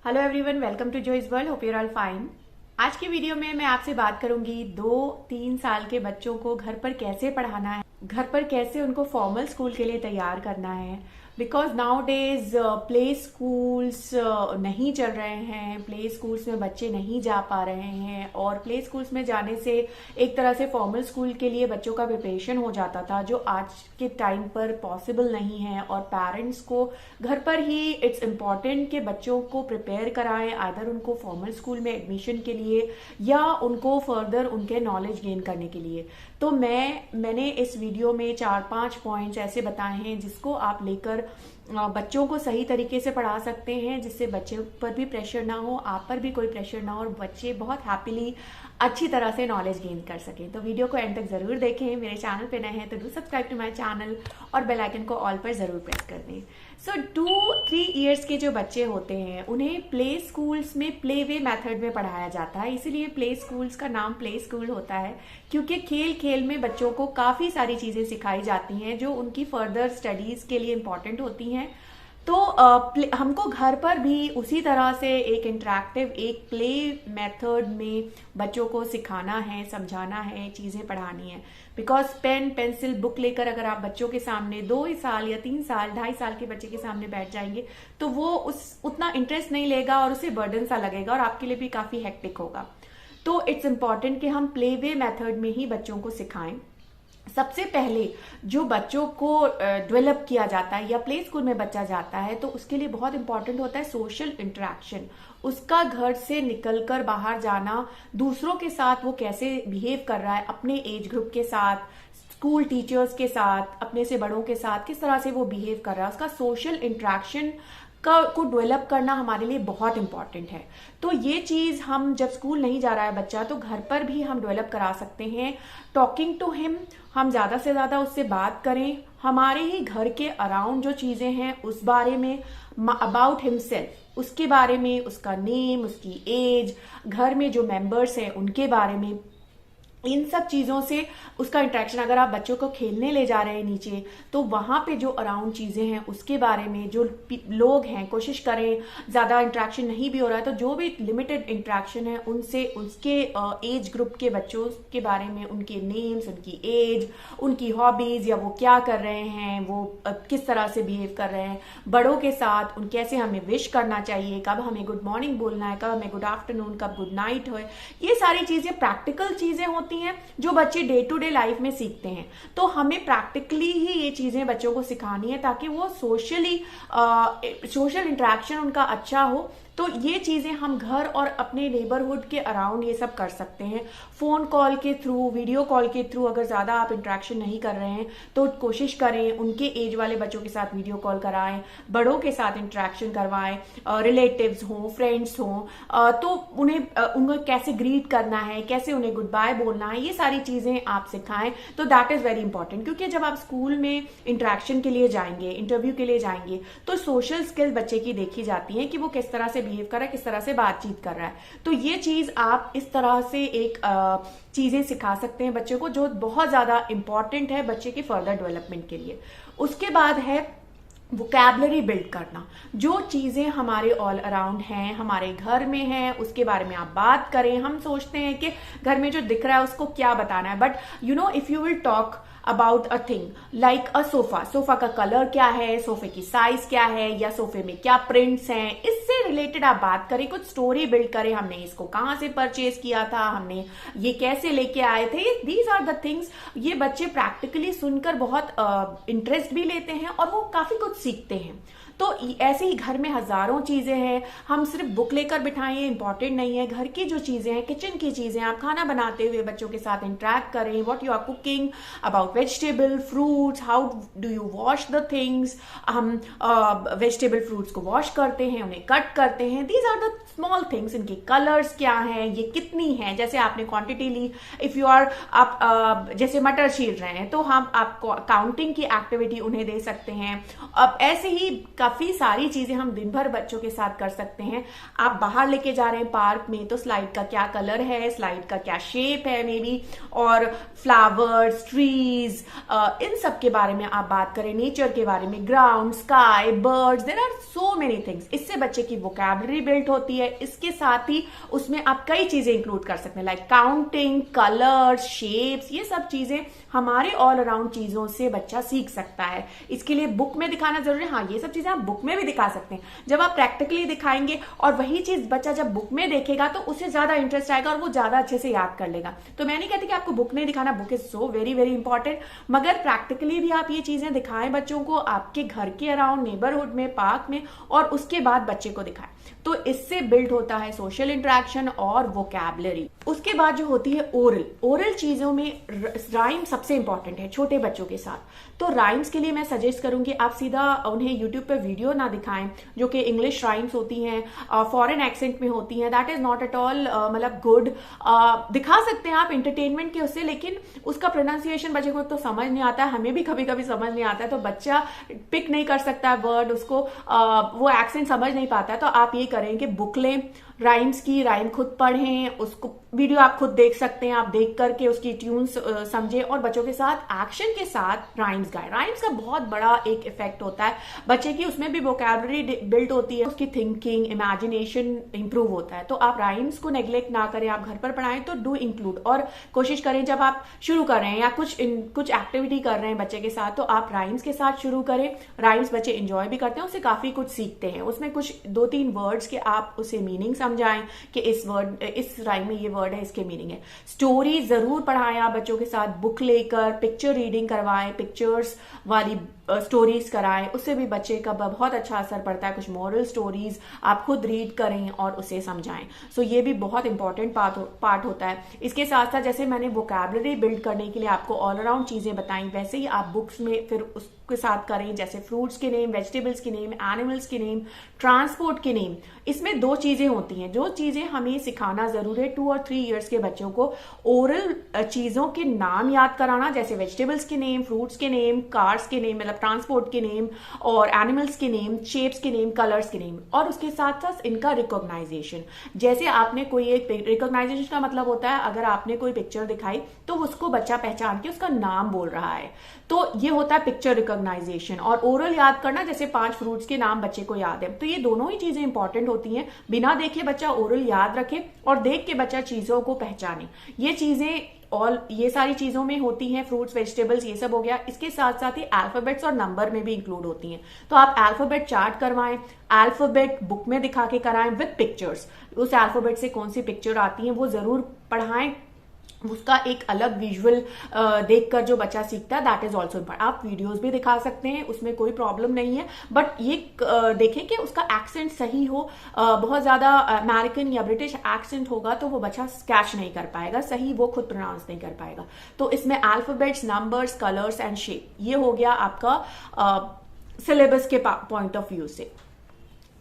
Hello everyone, welcome to Joy's world. Hope your all fine. आज की video में मैं आपसे बात करूंगी 2-3 साल के बच्चों को घर पर कैसे पढ़ाना है, घर पर कैसे उनको फॉर्मल स्कूल के लिए तैयार करना है। Because now days play schools नहीं चल रहे हैं, प्ले स्कूल्स में बच्चे नहीं जा पा रहे हैं और प्ले स्कूल्स में जाने से एक तरह से फॉर्मल स्कूल के लिए बच्चों का प्रिपरेशन हो जाता था, जो आज के टाइम पर पॉसिबल नहीं है। और पेरेंट्स को घर पर ही इट्स इम्पॉर्टेंट कि बच्चों को प्रिपेयर कराएं, आदर उनको फॉर्मल स्कूल में एडमिशन के लिए या उनको फर्दर उनके नॉलेज गेन करने के लिए। तो मैंने इस वीडियो में 4-5 पॉइंट्स ऐसे बताए हैं जिसको आप लेकर बच्चों को सही तरीके से पढ़ा सकते हैं, जिससे बच्चे पर भी प्रेशर ना हो, आप पर भी कोई प्रेशर ना हो और बच्चे बहुत हैप्पीली अच्छी तरह से नॉलेज गेन कर सकें। तो वीडियो को एंड तक जरूर देखें। मेरे चैनल पे नए हैं तो do subscribe to my channel और बेल आइकन को ऑल पर जरूर प्रेस कर दें। सो 2-3 इयर्स के जो बच्चे होते हैं उन्हें प्ले स्कूल्स में प्ले वे मेथड में पढ़ाया जाता है। इसीलिए प्ले स्कूल्स का नाम प्ले स्कूल होता है, क्योंकि खेल खेल में बच्चों को काफी सारी चीजें सिखाई जाती हैं जो उनकी फर्दर स्टडीज के लिए इंपॉर्टेंट होती हैं। तो हमको घर पर भी उसी तरह से एक इंटरेक्टिव, एक प्ले मेथड में बच्चों को सिखाना है, समझाना है, चीजें पढ़ानी है। बिकॉज पेन पेंसिल बुक लेकर अगर आप बच्चों के सामने 2 साल या 3 साल 2.5 साल के बच्चे के सामने बैठ जाएंगे तो वो उतना इंटरेस्ट नहीं लेगा और उसे बर्डन सा लगेगा और आपके लिए भी काफी हेक्टिक होगा। तो इट्स इम्पॉर्टेंट कि हम प्ले वे मेथड में ही बच्चों को सिखाएं। सबसे पहले जो बच्चों को डेवलप किया जाता है या प्ले स्कूल में बच्चा जाता है तो उसके लिए बहुत इंपॉर्टेंट होता है सोशल इंटरेक्शन। उसका घर से निकलकर बाहर जाना, दूसरों के साथ वो कैसे बिहेव कर रहा है, अपने एज ग्रुप के साथ, स्कूल टीचर्स के साथ, अपने से बड़ों के साथ किस तरह से वो बिहेव कर रहा है, उसका सोशल इंटरेक्शन को डेवलप करना हमारे लिए बहुत इंपॉर्टेंट है। तो ये चीज हम जब स्कूल नहीं जा रहा है बच्चा तो घर पर भी हम डेवलप करा सकते हैं। टॉकिंग टू हिम, हम ज्यादा से ज्यादा उससे बात करें, हमारे ही घर के अराउंड जो चीजें हैं उस बारे में, अबाउट हिमसेल्फ, उसके बारे में, उसका नेम, उसकी एज, घर में जो मेंबर्स हैं उनके बारे में, इन सब चीजों से उसका इंटरेक्शन। अगर आप बच्चों को खेलने ले जा रहे हैं नीचे तो वहां पे जो अराउंड चीजें हैं उसके बारे में, जो लोग हैं, कोशिश करें ज्यादा इंटरेक्शन नहीं भी हो रहा है तो जो भी लिमिटेड इंटरेक्शन है उनसे, उसके एज ग्रुप के बच्चों के बारे में, उनके नेम्स, उनकी एज, उनकी हॉबीज या वो क्या कर रहे हैं, वो किस तरह से बिहेव कर रहे हैं बड़ों के साथ, उन कैसे हमें विश करना चाहिए, कब हमें गुड मॉर्निंग बोलना है, कब हमें गुड आफ्टरनून, कब गुड नाइट हो। ये सारी चीजें प्रैक्टिकल चीजें होती हैं जो बच्चे डे टू डे लाइफ में सीखते हैं। तो हमें प्रैक्टिकली ही ये चीजें बच्चों को सिखानी है ताकि वो सोशल इंटरेक्शन उनका अच्छा हो। तो ये चीजें हम घर और अपने नेबरहुड के अराउंड ये सब कर सकते हैं। फोन कॉल के थ्रू, वीडियो कॉल के थ्रू अगर ज्यादा आप इंटरेक्शन नहीं कर रहे हैं तो कोशिश करें उनके एज वाले बच्चों के साथ वीडियो कॉल कराएं, बड़ों के साथ इंटरेक्शन करवाएं, रिलेटिव्स हों, फ्रेंड्स हों, तो उनको कैसे ग्रीट करना है, कैसे उन्हें गुड बाय बोलना है, ये सारी चीजें आप सिखाएं। तो दैट इज वेरी इंपॉर्टेंट, क्योंकि जब आप स्कूल में इंटरेक्शन के लिए जाएंगे, इंटरव्यू के लिए जाएंगे तो सोशल स्किल बच्चे की देखी जाती है कि वो किस तरह से बिहेव कर रहा है, किस तरह से बातचीत कर रहा है। तो ये चीज आप इस तरह से एक चीजें सिखा सकते हैं बच्चे को, जो बहुत ज्यादा इंपॉर्टेंट है बच्चे के फर्दर डेवलपमेंट के लिए। उसके बाद है वोकैबुलरी बिल्ड करना। जो चीजें हमारे ऑल अराउंड हैं, हमारे घर में हैं, उसके बारे में आप बात करें। हम सोचते हैं कि घर में जो दिख रहा है उसको क्या बताना है, but you know if you will talk about a thing like a sofa का कलर क्या है, सोफे की साइज क्या है, या सोफे में क्या प्रिंट्स हैं, इससे रिलेटेड आप बात करें, कुछ स्टोरी बिल्ड करें। हमने इसको कहां से परचेज किया था, हमने ये कैसे लेके आए थे, दीज आर द थिंग्स। ये बच्चे प्रैक्टिकली सुनकर बहुत इंटरेस्ट भी लेते हैं और वो काफी कुछ सीखते हैं। तो ऐसे ही घर में हजारों चीजें हैं, हम सिर्फ बुक लेकर बिठाएं इंपॉर्टेंट नहीं है। घर की जो चीजें हैं, किचन की चीजें, आप खाना बनाते हुए बच्चों के साथ इंटरेक्ट करें, what you are cooking, about vegetable fruits, how do you wash the things. हम वेजिटेबल फ्रूट्स को वॉश करते हैं, उन्हें कट करते हैं, these are the small things. इनके कलर्स क्या हैं, ये कितनी है, जैसे आपने क्वांटिटी ली, इफ यू आर आप जैसे मटर छील रहे हैं तो हम आपको काउंटिंग की एक्टिविटी उन्हें दे सकते हैं। अब ऐसे ही काफी सारी चीजें हम दिन भर बच्चों के साथ कर सकते हैं। आप बाहर लेके जा रहे हैं पार्क में, तो स्लाइड का क्या कलर है, स्लाइड का क्या शेप है मे बी, और फ्लावर्स, ट्रीज, इन सब के बारे में आप बात करें, नेचर के बारे में, ground, sky, birds, there are so many things. इससे बच्चे की वोकैबुलरी बिल्ड होती है। इसके साथ ही उसमें आप कई चीजें इंक्लूड कर सकते हैं, लाइक काउंटिंग, कलर्स, शेप्स, ये सब चीजें हमारे ऑल अराउंड चीजों से बच्चा सीख सकता है। इसके लिए बुक में दिखाना जरूरी है। हाँ, ये सब चीजें आप बुक में भी दिखा सकते हैं। जब आप प्रैक्टिकली दिखाएंगे और वही चीज बच्चा जब बुक में देखेगा तो उसे ज्यादा इंटरेस्ट आएगा और वो ज्यादा अच्छे से याद कर लेगा। तो मैं नहीं कहती कि आपको बुक नहीं दिखाना, book is so very very important, मगर प्रैक्टिकली भी आप ये चीजें दिखाएं बच्चों को, आपके घर के अराउंड, नेबरहुड में, पार्क में, और उसके बाद बच्चे को दिखाएं। तो इससे बिल्ड होता है सोशल इंटरेक्शन और वोकैबुलरी। उसके बाद जो होती है ओरल चीजों में राइम सबसे इंपॉर्टेंट है छोटे बच्चों के साथ। तो राइम्स के लिए मैं सजेस्ट करूंगी आप सीधा उन्हें यूट्यूब पे वीडियो ना दिखाएं जो कि इंग्लिश राइम्स होती हैं, फॉरेन एक्सेंट में होती हैं। That is not at all मतलब गुड। दिखा सकते हैं आप इंटरटेनमेंट के उससे, लेकिन उसका प्रोनाउंसिएशन बच्चे को तो समझ नहीं आता है, हमें भी कभी कभी समझ नहीं आता है, तो बच्चा पिक नहीं कर सकता है वर्ड, उसको वो एक्सेंट समझ नहीं पाता है। तो आप ये करें कि बुक लें राइम्स की, राइम खुद पढ़ें, उसको वीडियो आप खुद देख सकते हैं, आप देख करके उसकी ट्यून्स समझें और बच्चों के साथ एक्शन के साथ राइम्स गाएं। राइम्स का बहुत बड़ा एक इफेक्ट होता है बच्चे की, उसमें भी वोकैबुलरी बिल्ड होती है, उसकी थिंकिंग, इमेजिनेशन इंप्रूव होता है। तो आप राइम्स को नेग्लेक्ट ना करें, आप घर पर पढ़ाएं तो डू इंक्लूड, और कोशिश करें जब आप शुरू कर रहे हैं या कुछ एक्टिविटी कर रहे हैं बच्चे के साथ, तो आप राइम्स के साथ शुरू करें। राइम्स बच्चे एंजॉय भी करते हैं, उससे काफी कुछ सीखते हैं। उसमें कुछ 2-3 वर्ड्स के आप उसे मीनिंग समझाएं कि इस राइम में ये वर्ड है, इसके मीनिंग है। स्टोरी जरूर पढ़ाएं आप बच्चों के साथ, बुक लेकर पिक्चर रीडिंग करवाएं, पिक्चर्स वाली स्टोरीज कराएं, उससे भी बच्चे का बहुत अच्छा असर पड़ता है। कुछ मॉरल स्टोरीज आप खुद रीड करें और उसे समझाएं। सो ये भी बहुत इंपॉर्टेंट पार्ट होता है। इसके साथ साथ जैसे मैंने वोकैबुलरी बिल्ड करने के लिए आपको ऑल अराउंड चीजें बताई, वैसे ही आप बुक्स में फिर उसके साथ करें, जैसे फ्रूट्स के नेम, वेजिटेबल्स के नेम, एनिमल्स के नेम, ट्रांसपोर्ट के नेम। इसमें 2 चीजें होती हैं जो चीजें हमें सिखाना जरूर है 2 और 3 ईयर्स के बच्चों को। ओरल चीजों के नाम याद कराना, जैसे वेजिटेबल्स के नेम, फ्रूट्स के नेम, कार्स के नेम मतलब ट्रांसपोर्ट के नेम, और एनिमल्स के नेम, शेप्स के नेम, कलर्स के नेम, और उसके साथ साथ इनका रिकॉग्नाइजेशन। जैसे आपने कोई एक रिकॉग्नाइजेशन का मतलब होता है अगर आपने कोई पिक्चर दिखाई तो उसको बच्चा पहचान के उसका नाम बोल रहा है, तो ये होता है पिक्चर रिकॉग्नाइजेशन। और ओरल याद करना, जैसे 5 फ्रूट्स के नाम बच्चे को याद है, तो ये दोनों ही चीजें इंपॉर्टेंट होती हैं। बिना देखे बच्चा ओरल याद रखे और देख के बच्चा चीजों को पहचाने। ये चीजें और ये सारी चीजों में होती हैं, फ्रूट्स, वेजिटेबल्स, ये सब हो गया। इसके साथ साथ ही अल्फाबेट्स और नंबर में भी इंक्लूड होती हैं। तो आप अल्फाबेट चार्ट करवाएं, अल्फाबेट बुक में दिखा के कराएं विद पिक्चर्स। उस अल्फाबेट से कौन सी पिक्चर आती है वो जरूर पढ़ाएं, उसका एक अलग विजुअल देखकर जो बच्चा सीखता है, दैट इज ऑल्सो इम्पोर्टेंट। आप वीडियोस भी दिखा सकते हैं, उसमें कोई प्रॉब्लम नहीं है, बट ये देखें कि उसका एक्सेंट सही हो। बहुत ज्यादा अमेरिकन या ब्रिटिश एक्सेंट होगा तो वो बच्चा कैच नहीं कर पाएगा, सही वो खुद प्रोनाउंस नहीं कर पाएगा। तो इसमें alphabets, numbers, colours and shape, ये हो गया आपका सिलेबस के पॉइंट ऑफ व्यू से।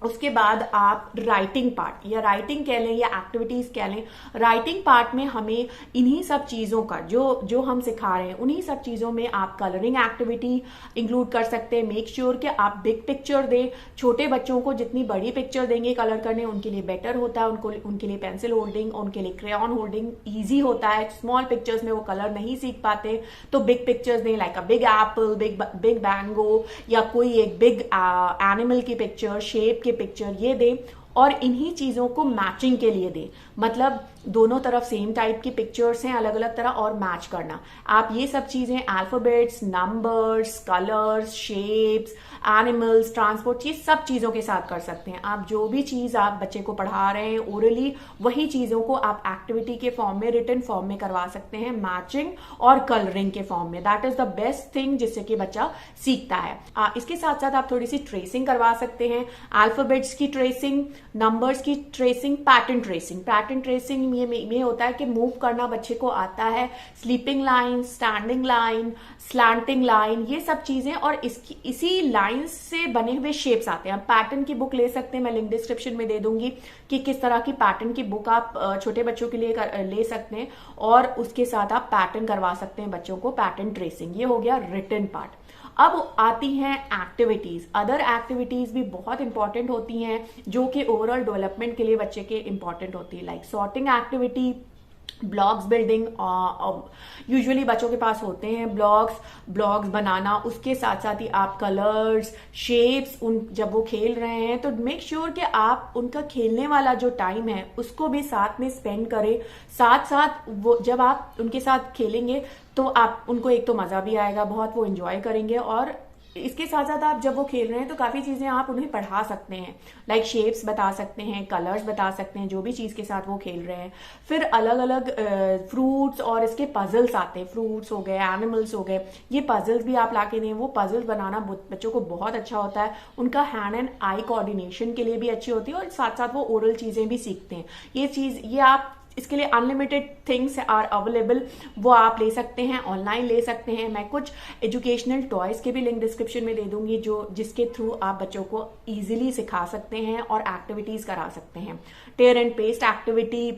उसके बाद आप राइटिंग पार्ट या राइटिंग कह लें या एक्टिविटीज कह लें, राइटिंग पार्ट में हमें इन्हीं सब चीजों का जो हम सिखा रहे हैं उन्हीं सब चीजों में आप कलरिंग एक्टिविटी इंक्लूड कर सकते हैं। मेक श्योर कि आप बिग पिक्चर दें। छोटे बच्चों को जितनी बड़ी पिक्चर देंगे कलर करने उनके लिए बेटर होता है, उनके लिए पेंसिल होल्डिंग, उनके लिए क्रेयॉन होल्डिंग ईजी होता है। स्मॉल पिक्चर्स में वो कलर नहीं सीख पाते, तो बिग पिक्चर्स दें, like a big Apple, big mango, या कोई एक बिग एनिमल की पिक्चर, शेप के पिक्चर, ये दें। और इन्हीं चीजों को मैचिंग के लिए दें, मतलब दोनों तरफ सेम टाइप की पिक्चर्स हैं अलग अलग तरह, और मैच करना। आप ये सब चीजें alphabets, numbers, colours, shapes, animals, transport, ये सब चीजों के साथ कर सकते हैं। आप जो भी चीज आप बच्चे को पढ़ा रहे हैं ओरली, वही चीजों को आप एक्टिविटी के फॉर्म में, रिटन फॉर्म में करवा सकते हैं, मैचिंग और कलरिंग के फॉर्म में। That is the best thing जिससे कि बच्चा सीखता है। इसके साथ साथ आप थोड़ी सी ट्रेसिंग करवा सकते हैं, अल्फाबेट्स की ट्रेसिंग, नंबर्स की tracing, pattern tracing. Pattern tracing ये होता है कि मूव करना बच्चे को आता है, sleeping line, standing line, slanting line, ये सब चीजें, और इसी लाइन से बने हुए शेप्स आते हैं। आप पैटर्न की बुक ले सकते हैं, मैं लिंक डिस्क्रिप्शन में दे दूंगी कि किस तरह की पैटर्न की बुक आप छोटे बच्चों के लिए ले सकते हैं, और उसके साथ आप पैटर्न करवा सकते हैं बच्चों को, पैटर्न ट्रेसिंग। ये हो गया रिटन पार्ट। अब आती हैं एक्टिविटीज। अदर एक्टिविटीज भी बहुत इंपॉर्टेंट होती हैं जो कि ओवरऑल डेवलपमेंट के लिए बच्चे के इंपॉर्टेंट होती है, like sorting activity, blogs building. Usually बच्चों के पास होते हैं ब्लॉग्स बनाना, उसके साथ साथ ही आप कलर्स, शेप्स, उन जब वो खेल रहे हैं तो मेक श्योर कि आप उनका खेलने वाला जो टाइम है उसको भी साथ में स्पेंड करें। साथ साथ वो जब आप उनके साथ खेलेंगे तो आप उनको एक तो मजा भी आएगा, बहुत वो एंजॉय करेंगे, और इसके साथ साथ आप जब वो खेल रहे हैं तो काफी चीजें आप उन्हें पढ़ा सकते हैं, लाइक शेप्स बता सकते हैं, कलर्स बता सकते हैं, जो भी चीज के साथ वो खेल रहे हैं। फिर अलग अलग फ्रूट्स और इसके पजल्स आते हैं, फ्रूट्स हो गए, एनिमल्स हो गए, ये पजल्स भी आप लाके दें। वो पजल्स बनाना बच्चों को बहुत अच्छा होता है, उनका हैंड एंड आई कोऑर्डिनेशन के लिए भी अच्छी होती है, और साथ साथ वो ओरल चीजें भी सीखते हैं। ये आप इसके लिए अनलिमिटेड थिंग्स आर अवेलेबल, वो आप ले सकते हैं, ऑनलाइन ले सकते हैं। मैं कुछ एजुकेशनल टॉयज के भी लिंक डिस्क्रिप्शन में दे दूंगी जिसके थ्रू आप बच्चों को इजीली सिखा सकते हैं और एक्टिविटीज करा सकते हैं। टेयर एंड पेस्ट एक्टिविटी,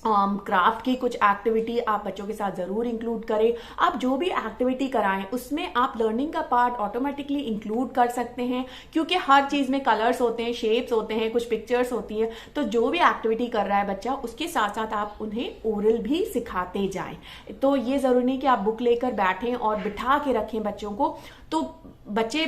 क्राफ्ट की कुछ एक्टिविटी आप बच्चों के साथ जरूर इंक्लूड करें। आप जो भी एक्टिविटी कराएं उसमें आप लर्निंग का पार्ट ऑटोमेटिकली इंक्लूड कर सकते हैं, क्योंकि हर चीज में कलर्स होते हैं, शेप्स होते हैं, कुछ पिक्चर्स होती है, तो जो भी एक्टिविटी कर रहा है बच्चा उसके साथ साथ आप उन्हें ओरल भी सिखाते जाएं। तो ये जरूरी नहीं कि आप बुक लेकर बैठें और बिठा के रखें बच्चों को, तो बच्चे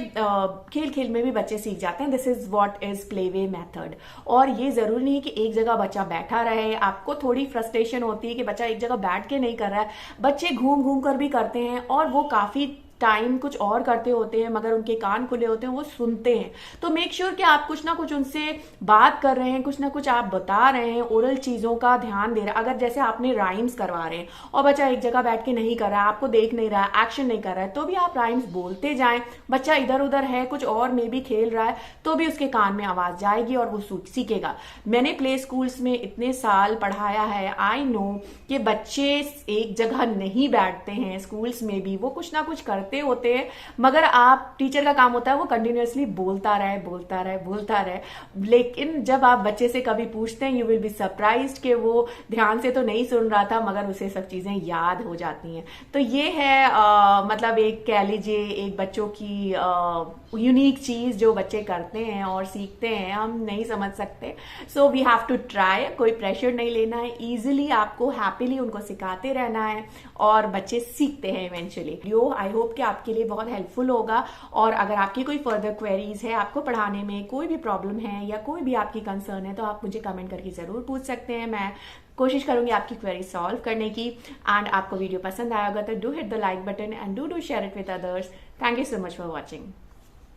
खेल खेल में भी बच्चे सीख जाते हैं। This is what is playway method. और ये जरूरी नहीं कि एक जगह बच्चा बैठा रहे। आपको थोड़ी फ्रस्ट्रेशन होती है कि बच्चा एक जगह बैठ के नहीं कर रहा है, बच्चे घूम घूम कर भी करते हैं और वो काफी टाइम कुछ और करते होते हैं, मगर उनके कान खुले होते हैं, वो सुनते हैं। तो मेक श्योर कि आप कुछ ना कुछ उनसे बात कर रहे हैं, कुछ ना कुछ आप बता रहे हैं, ओरल चीजों का ध्यान दे रहे हैं। अगर जैसे आपने राइम्स करवा रहे हैं और बच्चा एक जगह बैठ के नहीं कर रहा है, आपको देख नहीं रहा है, एक्शन नहीं कर रहा है, तो भी आप राइम्स बोलते जाएं। बच्चा इधर उधर है, कुछ और में भी खेल रहा है, तो भी उसके कान में आवाज जाएगी और वो सीखेगा। मैंने प्ले स्कूल्स में इतने साल पढ़ाया है, आई नो कि बच्चे एक जगह नहीं बैठते हैं। स्कूल्स में भी वो कुछ ना कुछ करते होते हैं, मगर आप टीचर का काम होता है वो कंटिन्यूअसली बोलता रहे। लेकिन जब आप बच्चे से कभी पूछते हैं, यू विल बी सरप्राइज्ड कि वो ध्यान से तो नहीं सुन रहा था, मगर उसे सब चीजें याद हो जाती हैं। तो ये है मतलब एक कह लीजिए एक बच्चों की यूनिक चीज जो बच्चे करते हैं और सीखते हैं, हम नहीं समझ सकते। So we have to try, कोई प्रेशर नहीं लेना है, इजिली आपको हैप्पीली उनको सिखाते रहना है और बच्चे सीखते हैं इवेंचुअली। आई होप कि आपके लिए बहुत हेल्पफुल होगा। और अगर आपकी कोई फर्दर क्वेरीज है, आपको पढ़ाने में कोई भी प्रॉब्लम है या कोई भी आपकी कंसर्न है, तो आप मुझे कमेंट करके जरूर पूछ सकते हैं। मैं कोशिश करूंगी आपकी क्वेरी सॉल्व करने की। एंड आपको वीडियो पसंद आया होगा तो do hit the like button and do share it with others. Thank you so much for watching.